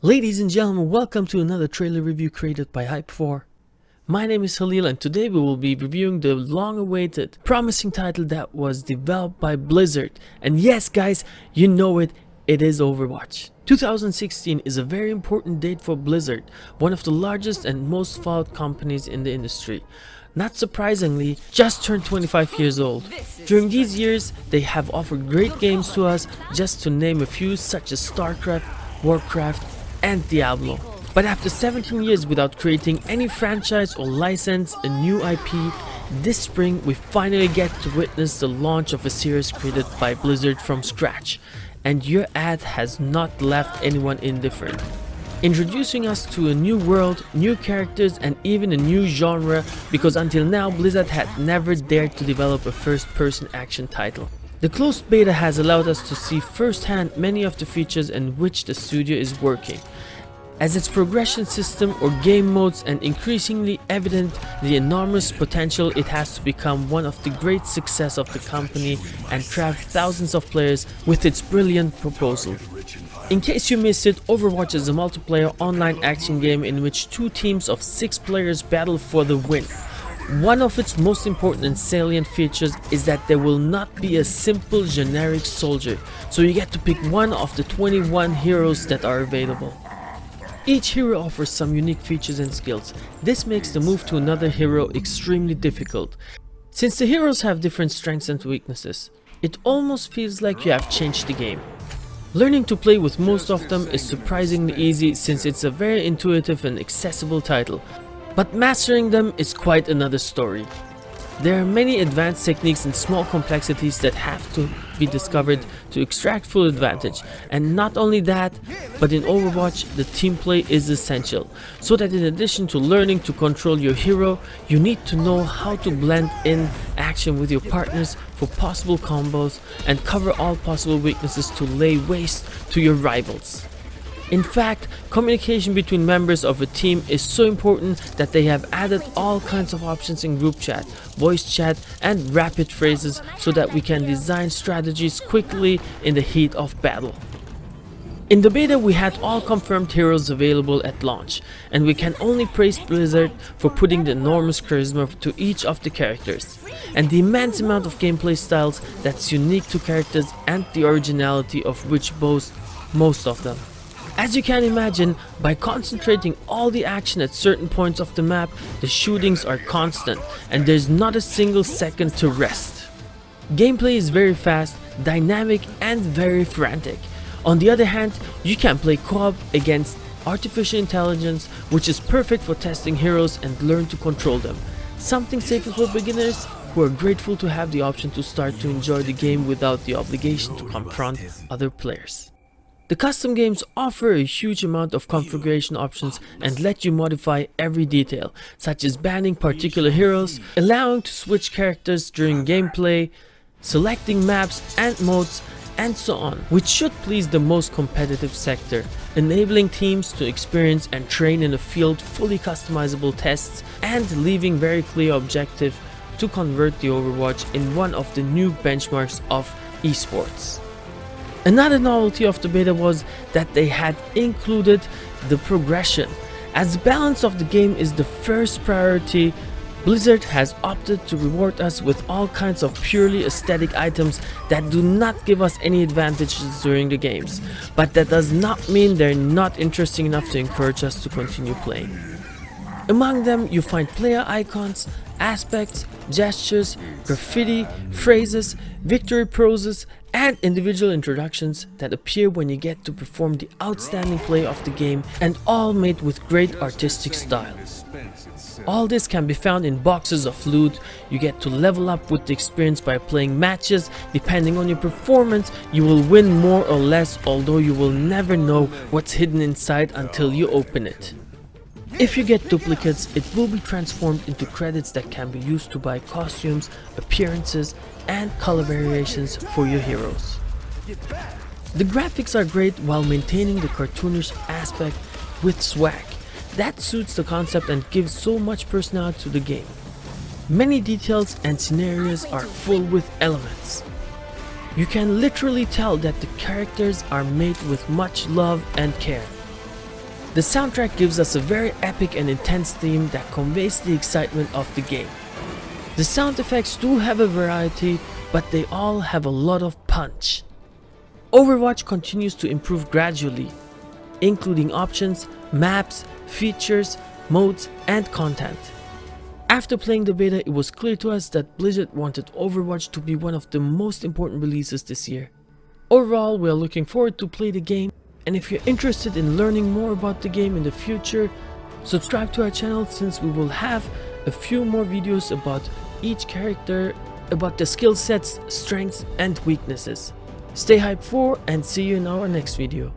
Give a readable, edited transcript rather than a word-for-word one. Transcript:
Ladies and gentlemen, welcome to another trailer review created by Hype4. My name is Halil and today we will be reviewing the long-awaited, promising title that was developed by Blizzard. And yes guys, you know it is Overwatch. 2016 is a very important date for Blizzard, one of the largest and most followed companies in the industry. Not surprisingly, just turned 25 years old. During these years, they have offered great games to us, just to name a few such as StarCraft, Warcraft, and Diablo. But after 17 years without creating any franchise or license a new IP, this spring we finally get to witness the launch of a series created by Blizzard from scratch. And your ad has not left anyone indifferent. Introducing us to a new world, new characters, and even a new genre, because until now Blizzard had never dared to develop a first-person action title. The closed beta has allowed us to see firsthand many of the features in which the studio is working, as its progression system or game modes, and increasingly evident the enormous potential it has to become one of the great success of the company and trap thousands of players with its brilliant proposal. In case you missed it, Overwatch is a multiplayer online action game in which two teams of 6 players battle for the win. One of its most important and salient features is that there will not be a simple generic soldier, so you get to pick one of the 21 heroes that are available. Each hero offers some unique features and skills. This makes the move to another hero extremely difficult. Since the heroes have different strengths and weaknesses, it almost feels like you have changed the game. Learning to play with most of them is surprisingly easy since it's a very intuitive and accessible title. But mastering them is quite another story. There are many advanced techniques and small complexities that have to be discovered to extract full advantage. And not only that, but in Overwatch the team play is essential, so that in addition to learning to control your hero, you need to know how to blend in action with your partners for possible combos and cover all possible weaknesses to lay waste to your rivals. In fact, communication between members of a team is so important that they have added all kinds of options in group chat, voice chat, and rapid phrases so that we can design strategies quickly in the heat of battle. In the beta we had all confirmed heroes available at launch, and we can only praise Blizzard for putting the enormous charisma to each of the characters, and the immense amount of gameplay styles that's unique to characters and the originality of which boast most of them. As you can imagine, by concentrating all the action at certain points of the map, the shootings are constant and there's not a single second to rest. Gameplay is very fast, dynamic, and very frantic. On the other hand, you can play co-op against artificial intelligence, which is perfect for testing heroes and learn to control them. Something safer for beginners who are grateful to have the option to start to enjoy the game without the obligation to confront other players. The custom games offer a huge amount of configuration options and let you modify every detail, such as banning particular heroes, allowing to switch characters during gameplay, selecting maps and modes, and so on, which should please the most competitive sector, enabling teams to experience and train in a field fully customizable tests, and leaving very clear objective to convert the Overwatch in one of the new benchmarks of esports. Another novelty of the beta was that they had included the progression. As the balance of the game is the first priority, Blizzard has opted to reward us with all kinds of purely aesthetic items that do not give us any advantages during the games, but that does not mean they're not interesting enough to encourage us to continue playing. Among them you find player icons, aspects, gestures, graffiti, phrases, victory poses, and individual introductions that appear when you get to perform the outstanding play of the game, and all made with great artistic style. All this can be found in boxes of loot. You get to level up with the experience by playing matches. Depending on your performance, you will win more or less, although you will never know what's hidden inside until you open it. If you get duplicates, it will be transformed into credits that can be used to buy costumes, appearances, and color variations for your heroes. The graphics are great while maintaining the cartoonish aspect with swag. That suits the concept and gives so much personality to the game. Many details and scenarios are full with elements. You can literally tell that the characters are made with much love and care. The soundtrack gives us a very epic and intense theme that conveys the excitement of the game. The sound effects do have a variety, but they all have a lot of punch. Overwatch continues to improve gradually, including options, maps, features, modes, and content. After playing the beta, it was clear to us that Blizzard wanted Overwatch to be one of the most important releases this year. Overall, we are looking forward to play the game, and if you're interested in learning more about the game in the future, subscribe to our channel since we will have a few more videos about each character, about the skill sets, strengths, and weaknesses. Stay hyped for and see you in our next video.